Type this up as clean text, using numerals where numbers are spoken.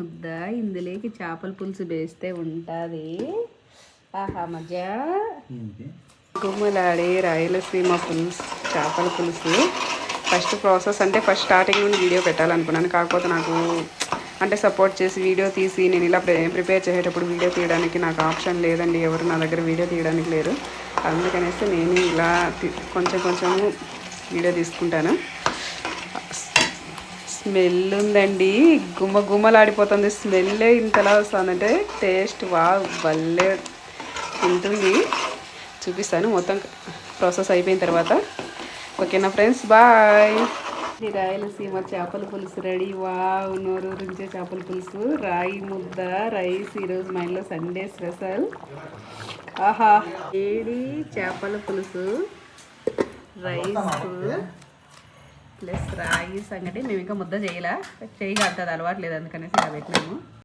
ముద్ద ఇందులోకి చేపల పులుసు వేస్తే ఉంటుంది. ఆహా మజా. గుమ్మలాడే రాయలసీమ పులుసు, చేపల పులుసు. ఫస్ట్ ప్రాసెస్ అంటే ఫస్ట్ స్టార్టింగ్ నుండి వీడియో పెట్టాలనుకున్నాను. కాకపోతే నాకు అంటే సపోర్ట్ చేసి వీడియో తీసి నేను ఇలా ప్రిపేర్ చేసేటప్పుడు వీడియో తీయడానికి నాకు ఆప్షన్ లేదండి. ఎవరు నా దగ్గర వీడియో తీయడానికి లేరు. అందుకనేసి నేను ఇలా కొంచెం కొంచెం వీడియో తీసుకుంటాను. స్మెల్ ఉందండి, గుమ్మలాడిపోతుంది. స్మెల్ ఇంతలా వస్తుందంటే టేస్ట్ భలే ఉంటుంది. చూపిస్తాను మొత్తం ప్రాసెస్ అయిపోయిన తర్వాత. ఓకేనా ఫ్రెండ్స్, బాయ్. రాయలసీమ చేపల పులుసు రెడీ. వావ్, నోరూరించే చేపల పులుసు, రాయి ముద్ద, రైస్. ఈరోజు మా ఇంట్లో సండే స్పెషల్. ఆహా, ఏడి చేపల పులుసు, రైస్ ప్లస్ రాయి సంగటి. మేము ఇంకా ముద్ద చేయగా అంత అలవాటు లేదు, అందుకనేసి ఇలా పెట్టినాము.